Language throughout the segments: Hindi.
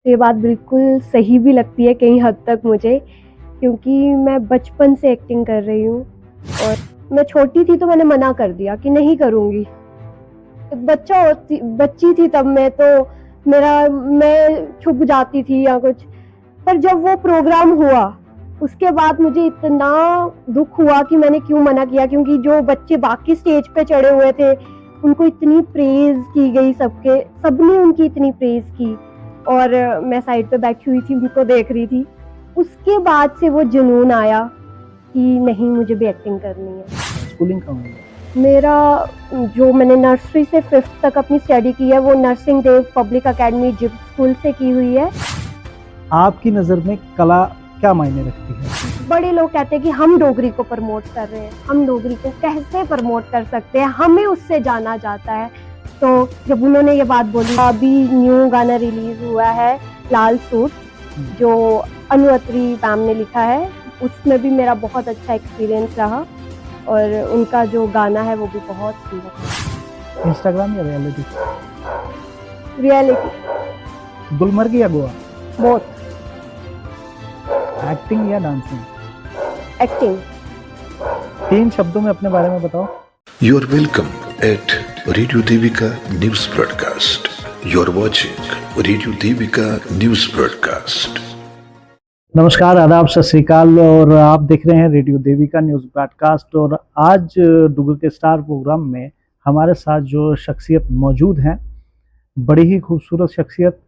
तो ये बात बिल्कुल सही भी लगती है कई हद तक मुझे, क्योंकि मैं बचपन से एक्टिंग कर रही हूँ और मैं छोटी थी तो मैंने मना कर दिया कि नहीं करूँगी। बच्ची थी तब मैं छुप जाती थी या कुछ। पर जब वो प्रोग्राम हुआ उसके बाद मुझे इतना दुख हुआ कि मैंने क्यों मना किया, क्योंकि जो बच्चे बाकी स्टेज पे चढ़े हुए थे उनको इतनी प्रेज की गई, सबने उनकी इतनी प्रेज की और मैं साइड पे बैठी हुई थी, उनको देख रही थी। उसके बाद से वो जुनून आया कि नहीं, मुझे भी एक्टिंग करनी है। स्कूलिंग कहाँ हुई? मेरा जो मैंने नर्सरी से 5th तक अपनी स्टडी की है वो Narsingh Dev public academy zip school से की हुई है। आपकी नज़र में कला क्या मायने रखती है? बड़े लोग कहते हैं कि हम डोगरी को प्रमोट कर रहे हैं, हम डोगरी को कैसे प्रमोट कर सकते हैं, हमें उससे जाना जाता है। तो जब उन्होंने ये बात बोली, अभी न्यू गाना रिलीज हुआ है लाल सूट, जो अनु अत्री मैम ने लिखा है, उसमें भी मेरा बहुत अच्छा एक्सपीरियंस रहा और उनका जो गाना है वो भी बहुत सुंदर है। इंस्टाग्राम या रियलिटी? रियलिटी। गुलमर्ग या गोवा? बोथ। एक्टिंग या डांसिंग? एक्टिंग। 3 शब्दों में अपने बारे में बताओ। You are welcome at Radio Devika News Broadcast. You are watching Radio Devika News Broadcast. नमस्कार, आदाब, सत श्री अकाल और आप देख रहे हैं रेडियो देविका न्यूज़ ब्रॉडकास्ट। और आज डुगर के स्टार प्रोग्राम में हमारे साथ जो शख्सियत मौजूद हैं, बड़ी ही खूबसूरत शख्सियत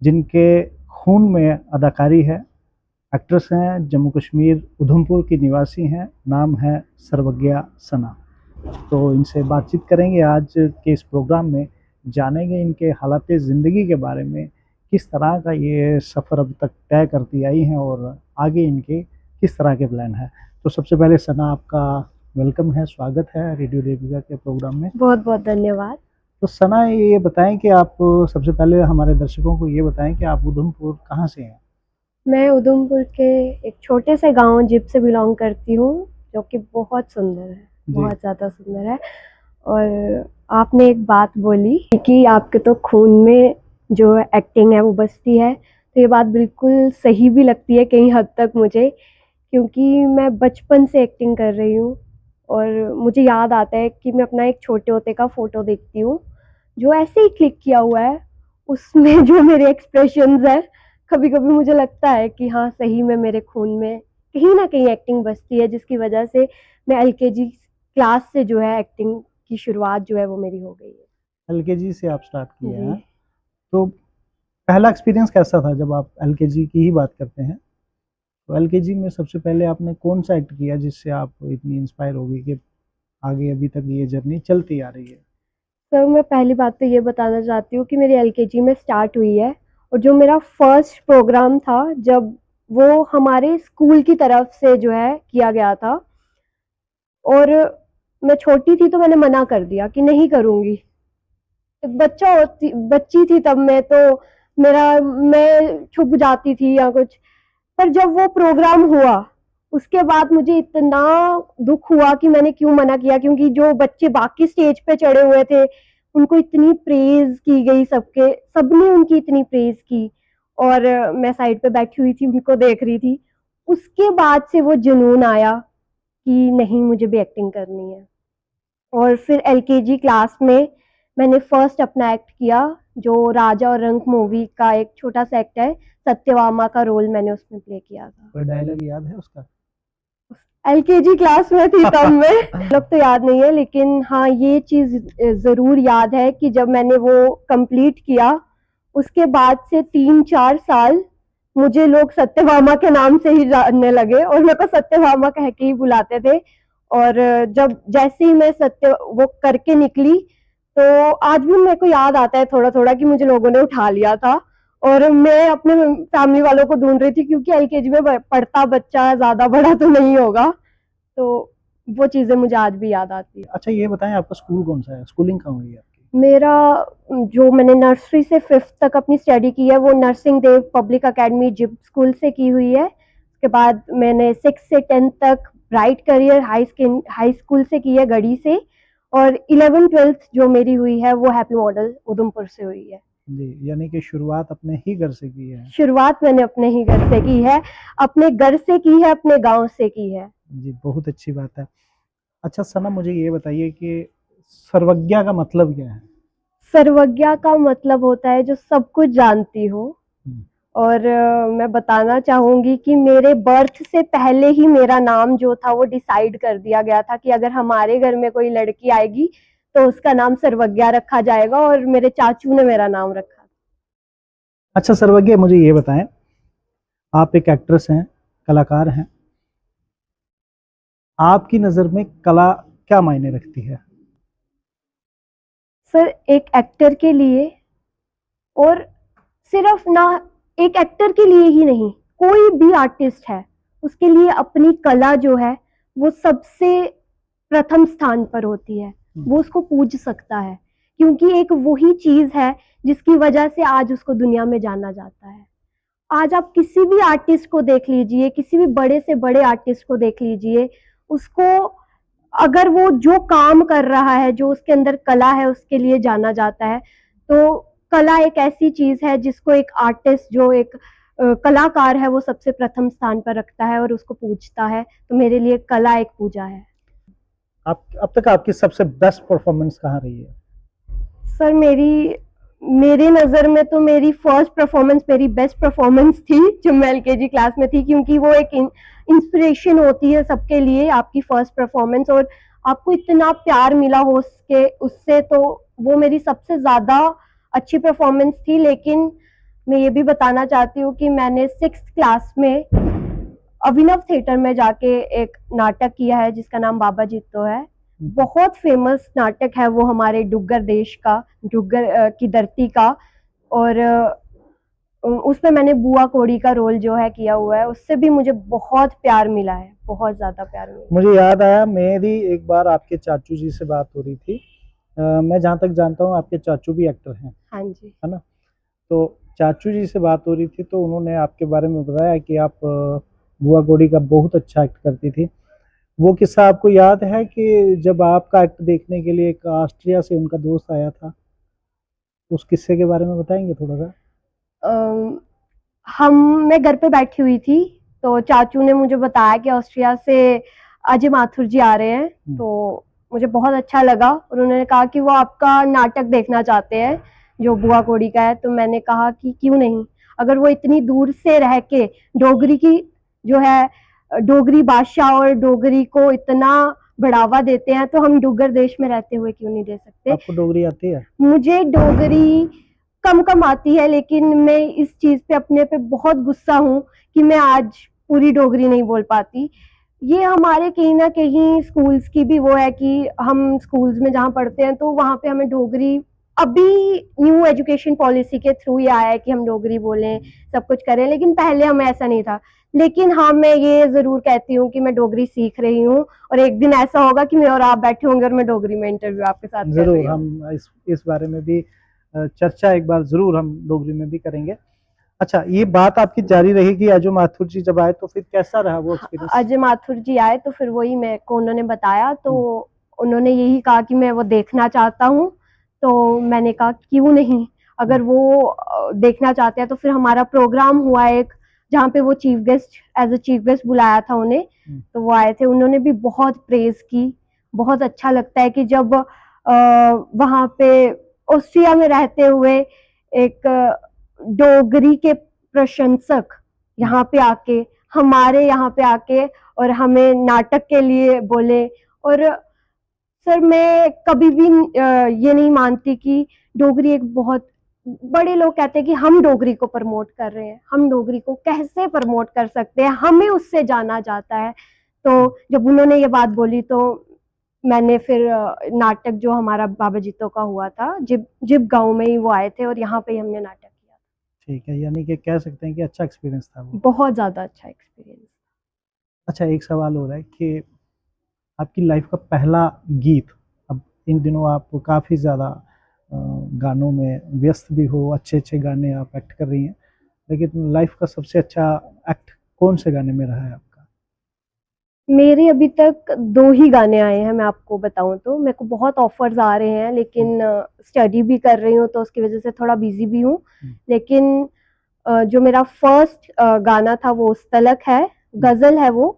जिनके खून में अदाकारी है, एक्ट्रेस हैं, जम्मू कश्मीर उधमपुर की निवासी हैं, नाम है सर्वज्ञा सना। तो इनसे बातचीत करेंगे आज के इस प्रोग्राम में, जानेंगे इनके हालात ज़िंदगी के बारे में, किस तरह का ये सफ़र अब तक तय करती आई हैं और आगे इनके किस तरह के प्लान है। तो सबसे पहले सना, आपका वेलकम है, स्वागत है रेडियो देविका के प्रोग्राम में। बहुत बहुत धन्यवाद। तो सना, ये बताएं कि आप सबसे पहले हमारे दर्शकों को ये बताएं कि आप उधमपुर कहाँ से हैं? मैं उधमपुर के एक छोटे से गांव जिप से बिलोंग करती हूँ, जो कि बहुत सुंदर है, बहुत ज़्यादा सुंदर है। और आपने एक बात बोली कि आपके तो खून में जो एक्टिंग है वो बसती है, तो ये बात बिल्कुल सही भी लगती है कई हद तक मुझे, क्योंकि मैं बचपन से एक्टिंग कर रही हूँ और मुझे याद आता है कि मैं अपना एक छोटे होते का फ़ोटो देखती हूँ जो ऐसे ही क्लिक किया हुआ है, उसमें जो मेरे एक्सप्रेशंस है, कभी कभी मुझे लगता है कि हाँ, सही में मेरे खून में कहीं ना कहीं एक्टिंग बसती है, जिसकी वजह से मैं एलकेजी क्लास से जो है एक्टिंग की शुरुआत जो है वो मेरी हो गई है। एलकेजी से आप स्टार्ट किया है, तो पहला एक्सपीरियंस कैसा था जब आप एलकेजी की ही बात करते हैं? तो एलकेजी में सबसे पहले आपने कौन सा एक्ट किया जिससे आप इतनी इंस्पायर हो गई कि आगे अभी तक ये जर्नी चलती आ रही है? सर, मैं पहली बात तो ये बताना चाहती हूँ कि मेरी एलकेजी में स्टार्ट हुई है और जो मेरा फर्स्ट प्रोग्राम था जब वो हमारे स्कूल की तरफ से जो है किया गया था, और मैं छोटी थी तो मैंने मना कर दिया कि नहीं करूँगी। बच्ची थी तब मैं छुप जाती थी या कुछ। पर जब वो प्रोग्राम हुआ उसके बाद मुझे इतना दुख हुआ कि मैंने क्यों मना किया, क्योंकि जो बच्चे बाकी स्टेज पे चढ़े हुए थे उनको इतनी प्रेज की गई, सबने उनकी इतनी प्रेज की और मैं साइड पे बैठी हुई थी, उनको देख रही थी। उसके बाद से वो जुनून आया कि नहीं, मुझे भी एक्टिंग करनी है। और फिर एलकेजी क्लास में मैंने फर्स्ट अपना एक्ट किया, जो राजा और रंक मूवी का एक छोटा सा एक्ट है, सत्यभामा का रोल मैंने उसमें प्ले किया था। कोई डायलॉग याद है उसका? एलकेजी क्लास में थी तब मैं लोग तो याद नहीं है, लेकिन हाँ, ये चीज जरूर याद है कि जब मैंने वो कंप्लीट किया उसके बाद से 3-4 साल मुझे लोग सत्यभामा के नाम से ही जानने लगे और मेरे को सत्यभामा कह के ही बुलाते थे। और जब जैसे ही मैं वो करके निकली तो आज भी मेरे को याद आता है थोड़ा थोड़ा कि मुझे लोगों ने उठा लिया था और मैं अपने फैमिली वालों को ढूंढ रही थी, क्योंकि एलकेजी में पढ़ता बच्चा ज्यादा बड़ा तो नहीं होगा, तो वो चीजें मुझे आज भी याद आती है। अच्छा, ये बताएं आपका स्कूल कौन सा है, स्कूलिंग कहाँ हुई है आपकी? मेरा जो मैंने नर्सरी से 5th तक अपनी स्टडी की है वो Narsingh Dev public academy zip school से की हुई है। उसके बाद मैंने 6 से 10 तक ब्राइट करियर हाई स्कूल से की है, गढ़ी से, और 11th-12th जो मेरी हुई है वो हैप्पी मॉडल उधमपुर से हुई है। जी, यानी कि शुरुआत अपने ही घर से की है। शुरुआत मैंने अपने ही घर से की है, अपने घर से की है, अपने गांव से की है। जी, बहुत अच्छी बात है। अच्छा सना, मुझे ये बताइए कि सर्वज्ञा का मतलब क्या है? सर्वज्ञा का मतलब होता है जो सब कुछ जानती हो। हम्म, और मैं बताना चाहूंगी कि मेरे बर्थ से पहले ही मेरा नाम जो था वो डिसाइड कर दिया गया था कि अगर हमारे घर में कोई लड़की आएगी तो उसका नाम सर्वज्ञा रखा जाएगा, और मेरे चाचू ने मेरा नाम रखा। अच्छा सर्वज्ञा, मुझे ये बताएं, आप एक एक्ट्रेस हैं, कलाकार हैं, आपकी नज़र में कला क्या मायने रखती है? सर, एक एक्टर के लिए, और सिर्फ ना एक एक्टर के लिए ही नहीं, कोई भी आर्टिस्ट है उसके लिए अपनी कला जो है वो सबसे प्रथम स्थान पर होती है। वो उसको पूज सकता है, क्योंकि एक वही चीज है जिसकी वजह से आज उसको दुनिया में जाना जाता है। आज आप किसी भी आर्टिस्ट को देख लीजिए, किसी भी बड़े से बड़े आर्टिस्ट को देख लीजिए, उसको अगर वो जो काम कर रहा है, जो उसके अंदर कला है, उसके लिए जाना जाता है। तो कला एक ऐसी चीज है जिसको एक आर्टिस्ट, जो एक कलाकार है, वो सबसे प्रथम स्थान पर रखता है और उसको पूजता है। तो मेरे लिए कला एक पूजा है। आप अब तक आपकी सबसे बेस्ट परफॉर्मेंस कहाँ रही है? सर, मेरे नज़र में तो मेरी फर्स्ट परफॉर्मेंस मेरी बेस्ट परफॉर्मेंस थी जब मैं एलकेजी क्लास में थी, क्योंकि वो एक इंस्पिरेशन होती है सबके लिए, आपकी फर्स्ट परफॉर्मेंस, और आपको इतना प्यार मिला हो उससे, तो वो मेरी सबसे ज़्यादा अच्छी परफॉर्मेंस थी। लेकिन मैं ये भी बताना चाहती हूँ कि मैंने 6th क्लास में अभिनव थिएटर में जाके एक नाटक किया है जिसका नाम बाबा जित्तो है। बहुत फेमस नाटक है वो, हमारे डुग्गर देश का, डुग्गर की धरती का। और उसमें मैंने बुआ कोड़ी का रोल जो है किया हुआ है, उससे भी मुझे बहुत प्यार मिला है, बहुत ज्यादा प्यार मिला। मुझे याद आया, मेरी एक बार आपके चाचू जी से बात हो रही थी। मैं जहाँ तक जानता हूँ आपके चाचू भी एक्टर हैं, हाँ जी। है ना? तो चाचू जी से बात हो रही थी तो उन्होंने आपके बारे में बताया कि आप बुआ कौड़ी का बहुत अच्छा एक्ट करती थी। वो किस्सा आपको याद है कि जब आपका एक्ट देखने के लिए एक ऑस्ट्रिया से उनका दोस्त आया था? उस किस्से के बारे में बताएंगे थोड़ा सा? अम, मैं घर पे बैठी हुई थी, तो चाचू ने मुझे बताया कि ऑस्ट्रिया से अजय माथुर जी आ रहे हैं। तो मुझे बहुत अच्छा लगा, और उन्होंने कहा कि वो आपका नाटक देखना चाहते हैं जो बुआ कोड़ी का है। तो मैंने कहा कि क्यों नहीं, अगर वो इतनी दूर से रह के डोगरी की जो है, डोगरी भाषा और डोगरी को इतना बढ़ावा देते हैं, तो हम डुग्गर देश में रहते हुए क्यों नहीं दे सकते। आपको डोगरी आती है? मुझे डोगरी कम कम आती है, लेकिन मैं इस चीज पे अपने पे बहुत गुस्सा हूँ कि मैं आज पूरी डोगरी नहीं बोल पाती। ये हमारे कहीं ना कहीं स्कूल्स की भी वो है कि हम स्कूल्स में जहाँ पढ़ते हैं तो वहाँ पे हमें डोगरी, अभी न्यू एजुकेशन पॉलिसी के थ्रू ये आया है कि हम डोगरी बोलें, सब कुछ करें, लेकिन पहले हमें ऐसा नहीं था। लेकिन हाँ, मैं ये जरूर कहती हूँ कि मैं डोगरी सीख रही हूँ, और एक दिन ऐसा होगा कि मैं और आप बैठे होंगे और मैं डोगरी में इंटरव्यू आपके साथ कर रही जरूर, हूँ। हम इस बारे में भी चर्चा एक बार जरूर हम डोगरी में भी करेंगे। अच्छा, ये बात आपकी जारी रहेगी, अजय माथुर जी जब आए तो फिर कैसा रहा वो एक्सपीरियंस? अजय माथुर जी आए तो फिर वही मेरे को उन्होंने बताया, तो उन्होंने यही कहा कि मैं वो देखना चाहता हूँ। तो मैंने कहा क्यों नहीं, अगर वो देखना चाहते हैं तो फिर हमारा प्रोग्राम हुआ एक, जहाँ पे वो chief guest, as a chief guest बुलाया था उन्हें। तो वो आए थे, उन्होंने भी बहुत प्रेज की। बहुत अच्छा लगता है कि जब वहाँ पे ऑस्ट्रिया में रहते हुए एक डोगरी के प्रशंसक यहाँ पे आके, हमारे यहाँ पे आके, और हमें नाटक के लिए बोले। और सर, मैं कभी भी ये नहीं मानती कि डोगरी एक बहुत, बड़े लोग कहते हैं कि हम डोगरी को प्रमोट कर रहे हैं, हम डोगरी को कैसे प्रमोट कर सकते हैं, हमें उससे जाना जाता है। तो जब उन्होंने ये बात बोली तो मैंने फिर नाटक जो हमारा बाबा जीतो का हुआ था, जिब जिब गांव में ही वो आए थे और यहाँ पे ही हमने नाटक किया। ठीक है, यानी कि कह सकते हैं कि अच्छा एक्सपीरियंस था वो। बहुत ज्यादा अच्छा एक्सपीरियंस। अच्छा, एक सवाल हो रहा है कि आपकी लाइफ का पहला गीत, अब इन दिनों आप काफ़ी ज़्यादा गानों में व्यस्त भी हो, अच्छे अच्छे गाने आप एक्ट कर रही हैं, लेकिन लाइफ का सबसे अच्छा एक्ट कौन से गाने में रहा है आपका? मेरे अभी तक 2 ही गाने आए हैं, मैं आपको बताऊँ तो। मेरे को बहुत ऑफ़र्स आ रहे हैं, लेकिन स्टडी भी कर रही हूँ, तो उसकी वज़ह से थोड़ा बिज़ी भी हूँ। लेकिन जो मेरा फर्स्ट गाना था वो उस्तलक है, गज़ल है वो,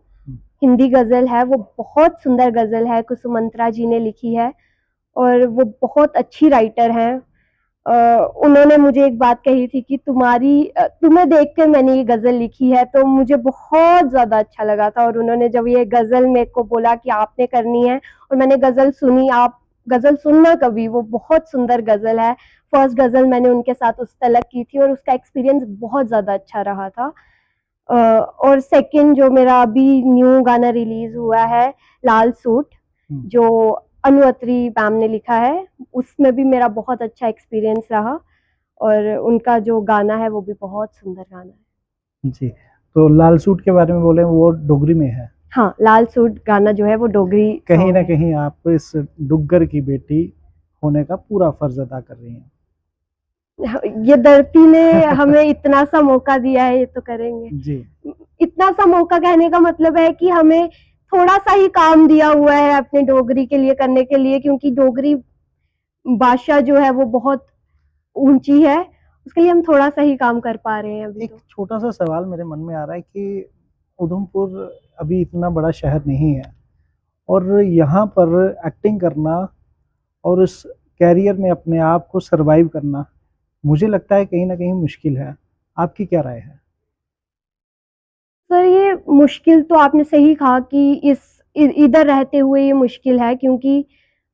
हिंदी गज़ल है, वो बहुत सुंदर गज़ल है, कुसुमंत्रा जी ने लिखी है और वो बहुत अच्छी राइटर हैं। उन्होंने मुझे एक बात कही थी कि तुम्हें देख कर मैंने ये गज़ल लिखी है, तो मुझे बहुत ज़्यादा अच्छा लगा था। और उन्होंने जब ये गज़ल मेरे को बोला कि आपने करनी है, और मैंने गज़ल सुनी, आप गज़ल सुनना कभी, वो बहुत सुंदर गज़ल है। फर्स्ट गज़ल मैंने उनके साथ उस्तलक की थी और उसका एक्सपीरियंस बहुत ज़्यादा अच्छा रहा था। और सेकंड जो मेरा अभी न्यू गाना रिलीज़ हुआ है, लाल सूट, जो अनु अत्री मैम ने लिखा है, उसमें भी मेरा बहुत अच्छा एक्सपीरियंस रहा और उनका जो गाना है वो भी बहुत सुंदर गाना है। जी, तो लाल सूट के बारे में बोले, वो डोगरी में है। हाँ, लाल सूट गाना जो है वो डोगरी कहीं ना कहीं आप इस डुग्गर की बेटी होने का पूरा फर्ज अदा कर रही हैं। ये धरती ने हमें इतना सा मौका दिया है, ये तो करेंगे जी। इतना सा मौका कहने का मतलब है कि हमें थोड़ा सा ही काम दिया हुआ है अपने डोगरी के लिए करने के लिए, क्योंकि डोगरी भाषा जो है वो बहुत ऊंची है, उसके लिए हम थोड़ा सा ही काम कर पा रहे हैं अभी। एक छोटा सा सवाल मेरे मन में आ रहा है कि उधमपुर अभी इतना बड़ा शहर नहीं है और यहाँ पर एक्टिंग करना और उस कैरियर में अपने आप को सरवाइव करना, मुझे लगता है कहीं ना कहीं मुश्किल है। आपकी क्या राय है? सर, ये मुश्किल तो आपने सही कहा कि इधर रहते हुए ये मुश्किल है, क्योंकि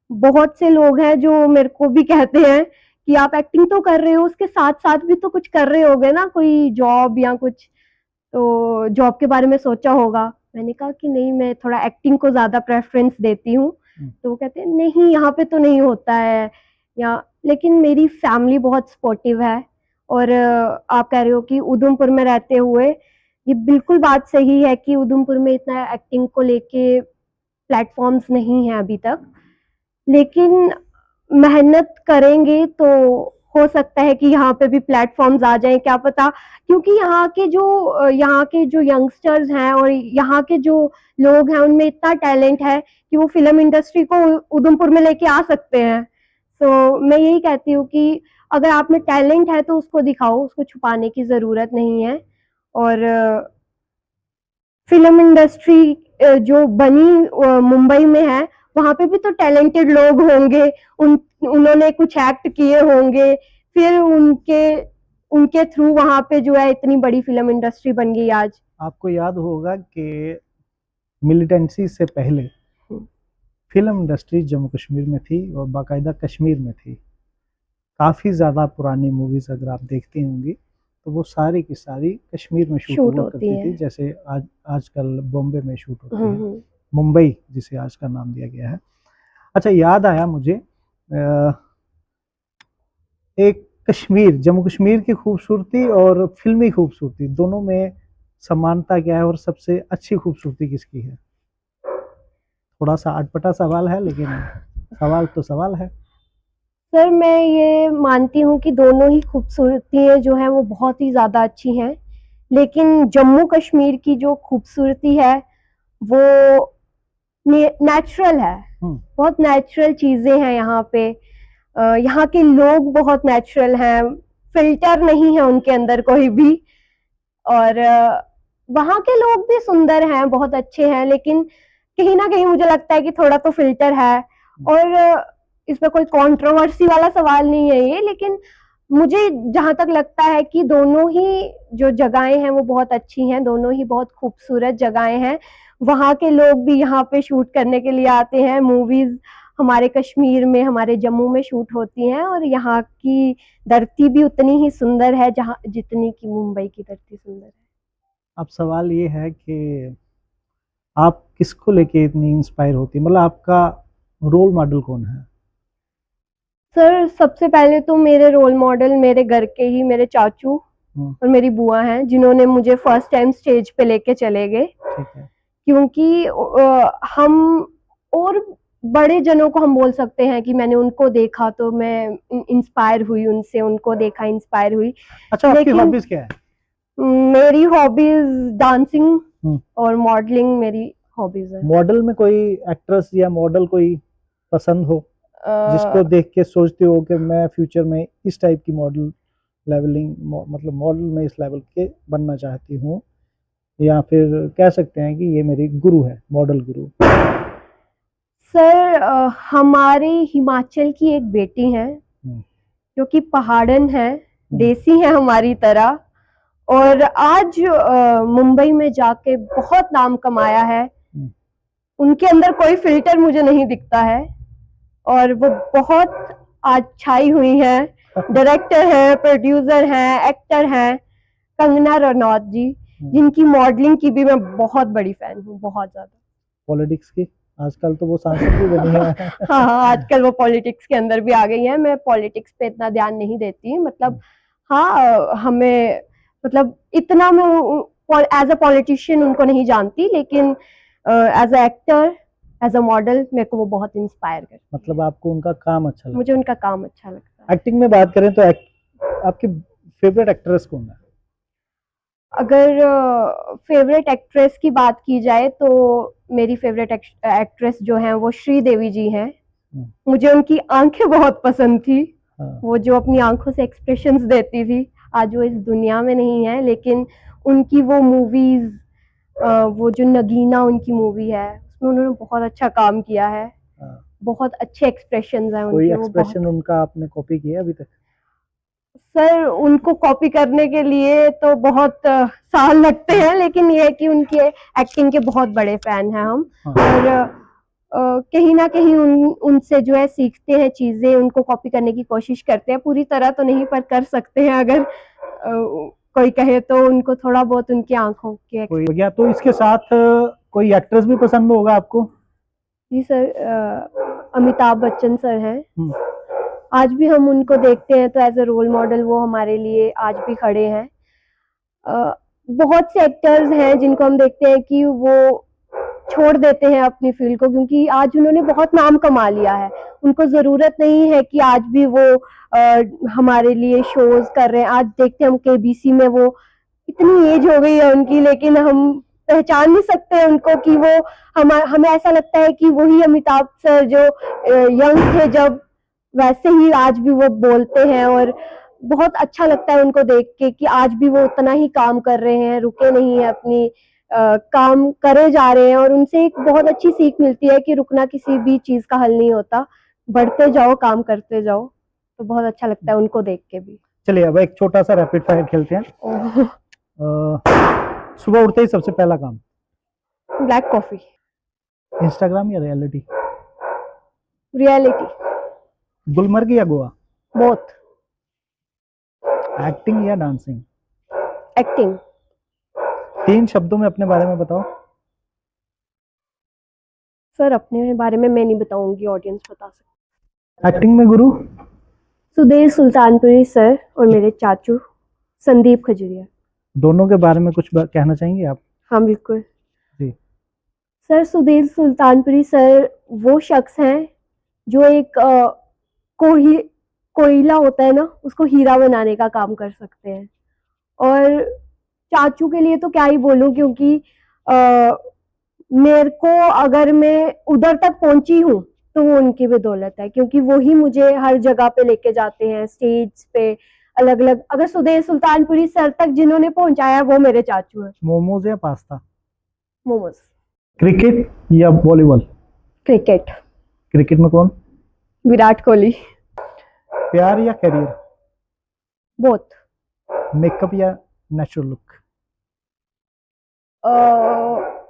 बहुत से लोग हैं जो मेरे को भी कहते हैं कि आप एक्टिंग तो कर रहे हो, उसके साथ साथ भी तो कुछ कर रहे होगे ना, कोई जॉब या कुछ, तो जॉब के बारे में सोचा होगा। मैंने कहा कि नहीं, मैं थोड़ा एक्टिंग को ज़्यादा प्रेफरेंस देती हूँ। तो वो कहते हैं नहीं, यहाँ पे तो नहीं होता है या, लेकिन मेरी फैमिली बहुत सपोर्टिव है। और आप कह रहे हो कि उधमपुर में रहते हुए, ये बिल्कुल बात सही है कि उधमपुर में इतना एक्टिंग को लेके प्लेटफॉर्म्स नहीं है अभी तक, लेकिन मेहनत करेंगे तो हो सकता है कि यहाँ पे भी प्लेटफॉर्म्स आ जाएं, क्या पता। क्योंकि यहाँ के जो यंगस्टर्स हैं और यहाँ के जो लोग हैं, उनमें इतना टैलेंट है कि वो फिल्म इंडस्ट्री को उधमपुर में लेके आ सकते हैं। तो मैं यही कहती हूँ कि अगर आप में टैलेंट है तो उसको दिखाओ, उसको छुपाने की ज़रूरत नहीं है। और फिल्म इंडस्ट्री जो बनी मुंबई में है, वहाँ पे भी तो टैलेंटेड लोग होंगे, उन्होंने कुछ एक्ट किए होंगे, फिर उनके थ्रू वहाँ पे जो है इतनी बड़ी फिल्म इंडस्ट्री बन गई आज। आपको याद होगा कि मिलिटेंसी से पहले फिल्म इंडस्ट्री जम्मू कश्मीर में थी और बाकायदा कश्मीर में थी। काफ़ी ज़्यादा पुरानी मूवीज़ अगर आप देखती होंगी तो वो सारी की सारी कश्मीर में शूट हुआ करती थी, जैसे आजकल बॉम्बे में शूट होती है, मुंबई जिसे आज का नाम दिया गया है। अच्छा, याद आया मुझे, एक कश्मीर, जम्मू कश्मीर की खूबसूरती और फिल्मी खूबसूरती दोनों में समानता क्या है और सबसे अच्छी खूबसूरती किसकी है? थोड़ा सा अटपटा सवाल है, लेकिन सवाल तो सवाल है। सर, मैं ये मानती हूँ कि दोनों ही खूबसूरतियाँ जो हैं वो बहुत ही ज़्यादा अच्छी हैं, लेकिन जम्मू कश्मीर की जो खूबसूरती है वो नेचुरल है। बहुत नेचुरल चीज़ें हैं यहाँ पे। यहाँ के लोग बहुत नेचुरल हैं, फिल्टर नहीं है उनके अंदर कोई भी। और वहाँ के लोग भी सुंदर हैं, बहुत अच्छे हैं, लेकिन कहीं ना कहीं मुझे लगता है कि थोड़ा तो फिल्टर है। और इसमें कोई कंट्रोवर्सी वाला सवाल नहीं है ये, लेकिन मुझे जहां तक लगता है कि दोनों ही जो जगहें हैं वो बहुत अच्छी हैं, दोनों ही बहुत खूबसूरत जगहें हैं। वहाँ के लोग भी यहाँ पे शूट करने के लिए आते हैं। मूवीज हमारे कश्मीर में, हमारे जम्मू में शूट होती हैं, और यहाँ की धरती भी उतनी ही सुंदर है जहाँ जितनी की मुंबई की धरती सुंदर है। अब सवाल ये है कि आप किसको लेके इतनी इंस्पायर होती है, मतलब आपका रोल मॉडल कौन है? सर, सबसे पहले तो मेरे रोल मॉडल मेरे घर के ही मेरे चाचू और मेरी बुआ हैं, जिन्होंने मुझे फर्स्ट टाइम स्टेज पे लेके चले गए। क्योंकि हम और बड़े जनों को हम बोल सकते हैं कि मैंने उनको देखा तो मैं इंस्पायर हुई उनसे, उनको देखा इंस्पायर हुई। अच्छा, आपकी हॉबीज क्या है? मेरी हॉबीज डांसिंग और मॉडलिंग मेरी हॉबीज है। मॉडल में कोई एक्ट्रेस या मॉडल कोई पसंद हो जिसको देख के सोचते हो कि मैं फ्यूचर में इस टाइप की मॉडल लेवलिंग मतलब मॉडल में इस लेवल के बनना चाहती हूँ, या फिर कह सकते हैं कि ये मेरी गुरु है, मॉडल गुरु? सर हमारे हिमाचल की एक बेटी है जो कि पहाड़न है, देसी है हमारी तरह, और आज मुंबई में जाके बहुत नाम कमाया है। उनके अंदर कोई फिल्टर मुझे नहीं दिखता है और वो बहुत आज छाई हुई है। डायरेक्टर है, प्रोड्यूसर है, एक्टर है, कंगना रनौत जी, जिनकी मॉडलिंग की भी मैं बहुत बड़ी फैन हूँ, बहुत ज्यादा। पॉलिटिक्स की आजकल तो वो सांसद भी बनी है। हाँ, आजकल वो पॉलिटिक्स के अंदर भी आ गई है। मैं पॉलिटिक्स पे इतना ध्यान नहीं देती, मतलब हाँ हमें मतलब इतना मैं एज अ पॉलिटिशियन उनको नहीं जानती, लेकिन as a actor, as a model मेरे को वो बहुत इंस्पायर करती है। मतलब आपको उनका काम अच्छा लगता है? मुझे उनका काम अच्छा लगता है। एक्टिंग में बात करें तो आपकी फेवरेट एक्ट्रेस कौन है? अगर फेवरेट एक्ट्रेस की बात की जाए तो मेरी फेवरेट एक्ट्रेस जो है वो श्रीदेवी जी हैं। मुझे उनकी आंखें बहुत पसंद थी। वो जो अपनी आंखों से एक्सप्रेशंस देती थी, आज वो इस दुनिया में नहीं है, लेकिन उनकी वो मूवीज, वो जो नगीना उनकी मूवी है, उसमें उन्होंने बहुत अच्छा काम किया है। बहुत अच्छे एक्सप्रेशंस हैं उनके। कोई एक्सप्रेशन उनका आपने कॉपी किया अभी तक? सर उनको कॉपी करने के लिए तो बहुत साल लगते हैं, लेकिन ये है कि उनके एक्टिंग के बहुत बड़े फैन हैं हम। और कहीं ना कहीं उनसे जो है सीखते हैं चीजें, उनको कॉपी करने की कोशिश करते हैं। पूरी तरह तो नहीं, पर कर सकते हैं अगर कोई कहे तो। उनको थोड़ा बहुत उनकी आंखों के कोई हो गया। तो इसके साथ कोई एक्ट्रेस भी पसंद होगा आपको? जी सर, अमिताभ बच्चन सर हैं। आज भी हम उनको देखते हैं तो एज अ रोल मॉडल वो हमारे लिए आज भी खड़े हैं। बहुत से एक्टर्स हैं जिनको हम देखते हैं कि वो छोड़ देते हैं अपनी फील्ड को, क्योंकि आज उन्होंने बहुत नाम कमा लिया है। उनको जरूरत नहीं है कि आज भी वो हमारे लिए शोज कर रहे हैं। आज देखते हैं हम केबीसी में, वो इतनी एज हो गई है उनकी, लेकिन हम पहचान नहीं सकते उनको कि वो हमें ऐसा लगता है कि वही अमिताभ सर जो यंग थे जब, वैसे ही आज भी वो बोलते हैं। और बहुत अच्छा लगता है उनको देख के कि आज भी वो उतना ही काम कर रहे हैं, रुके नहीं है, अपनी काम करे जा रहे हैं। और उनसे एक बहुत अच्छी सीख मिलती है कि रुकना किसी भी चीज का हल नहीं होता, बढ़ते जाओ, काम करते जाओ। तो बहुत अच्छा लगता है उनको देख के भी। चलिए अब एक छोटा सा रैपिड फायर खेलते हैं। सुबह उठते ही सबसे पहला काम? Black coffee. इंस्टाग्राम या रियलिटी? रियलिटी। गुलमर्ग या गोवा? बोथ। एक्टिंग या डांसिंग? एक्टिंग। 3 शब्दों में अपने बारे में बताओ। सर अपने बारे में मैं नहीं बताऊंगी, ऑडियंस बता सकते। एक्टिंग में गुरु? सुदेश सुल्तानपुरी सर और मेरे चाचू संदीप खजुरिया। दोनों के बारे में कुछ कहना चाहेंगे आप? हाँ बिल्कुल जी। सर, सुदेश सुल्तानपुरी सर वो शख्स हैं जो एक कोयला होता है ना, उसको हीरा बनाने का काम कर सकते हैं। और चाचू के लिए तो क्या ही बोलूं, क्योंकि मेरे को अगर मैं उधर तक पहुंची हूँ तो वो उनकी बदौलत है, क्योंकि वो ही मुझे हर जगह पे लेके जाते हैं, स्टेज पे अलग अलग। अगर सुदेश सुल्तानपुरी सर तक जिन्होंने पहुंचाया वो मेरे चाचू है। मोमोज या पास्ता? मोमोज। क्रिकेट या वॉलीबॉल? क्रिकेट। क्रिकेट में कौन? विराट कोहली। प्यार या करियर? बोथ। मेकअप या नेचुरल लुक?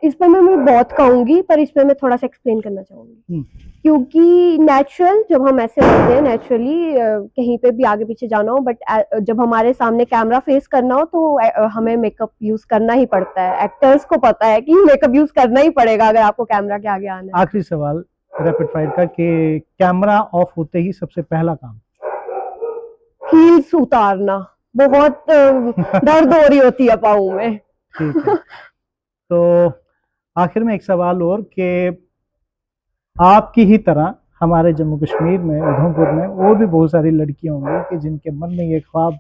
इस पर मैं बहुत कहूंगी, पर इसमें मैं थोड़ा सा एक्सप्लेन करना चाहूंगी। क्योंकि नेचुरल, जब हम ऐसे होते हैं नेचुरली, कहीं पे भी आगे पीछे जाना हो, बट जब हमारे सामने कैमरा फेस करना हो तो हमें मेकअप यूज करना ही पड़ता है। एक्टर्स को पता है कि मेकअप यूज करना ही पड़ेगा अगर आपको कैमरा के आगे आना है। आखिरी सवाल रैपिड फायर का, कि कैमरा ऑफ होते ही सबसे पहला काम? हील्स उतारना। बहुत दर्द हो रही होती है पाँव में। ठीक है। तो आखिर में एक सवाल और, कि आपकी ही तरह हमारे जम्मू कश्मीर में, उधमपुर में और भी बहुत सारी लड़कियां होंगी कि जिनके मन में ये ख्वाब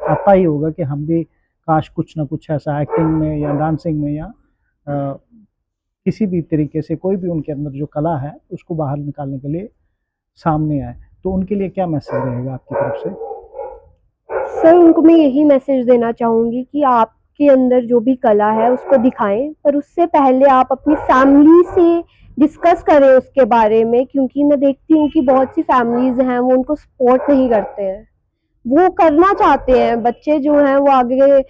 आता ही होगा कि हम भी काश कुछ ना कुछ ऐसा एक्टिंग में या डांसिंग में या किसी भी तरीके से कोई भी उनके अंदर जो कला है उसको बाहर निकालने के लिए सामने आए, तो उनके लिए क्या मैसेज रहेगा आपकी तरफ से? सर, उनको मैं यही मैसेज देना चाहूँगी कि आपके अंदर जो भी कला है उसको दिखाएं, पर उससे पहले आप अपनी फैमिली से डिस्कस करें उसके बारे में, क्योंकि मैं देखती हूँ कि बहुत सी फैमिलीज हैं वो उनको सपोर्ट नहीं करते हैं। वो करना चाहते हैं, बच्चे जो हैं वो आगे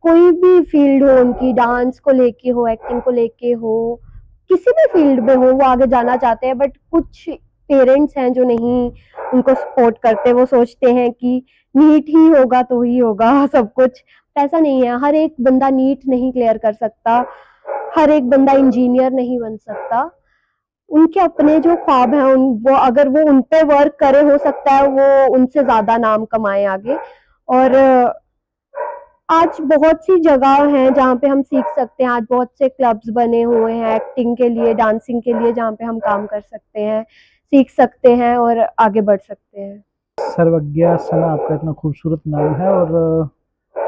कोई भी फील्ड हो उनकी, डांस को लेके हो, एक्टिंग को लेके हो, किसी भी फील्ड में हो, वो आगे जाना चाहते हैं, बट कुछ पेरेंट्स हैं जो नहीं उनको सपोर्ट करते। वो सोचते हैं कि नीट ही होगा तो ही होगा सब कुछ। ऐसा नहीं है, हर एक बंदा नीट नहीं क्लियर कर सकता, हर एक बंदा इंजीनियर नहीं बन सकता। उनके अपने जो ख्वाब हैं वो अगर वो उन पे वर्क करे, हो सकता है वो उनसे ज्यादा नाम कमाए आगे। और आज बहुत सी जगह हैं जहाँ पे हम सीख सकते हैं। आज बहुत से क्लब्स बने हुए हैं एक्टिंग के लिए, डांसिंग के लिए, जहाँ पे हम काम कर सकते हैं, सीख सकते हैं और आगे बढ़ सकते हैं। सर्वज्ञा सना आपका इतना खूबसूरत नाम है, और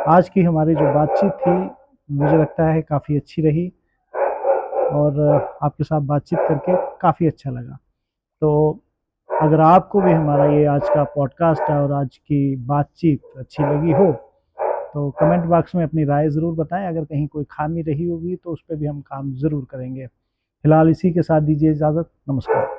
आज की हमारी जो बातचीत थी मुझे लगता है काफ़ी अच्छी रही, और आपके साथ बातचीत करके काफ़ी अच्छा लगा। तो अगर आपको भी हमारा ये आज का पॉडकास्ट है और आज की बातचीत अच्छी लगी हो तो कमेंट बॉक्स में अपनी राय ज़रूर बताएं। अगर कहीं कोई खामी रही होगी तो उस पर भी हम काम ज़रूर करेंगे। फिलहाल इसी के साथ दीजिए इजाज़त। नमस्कार।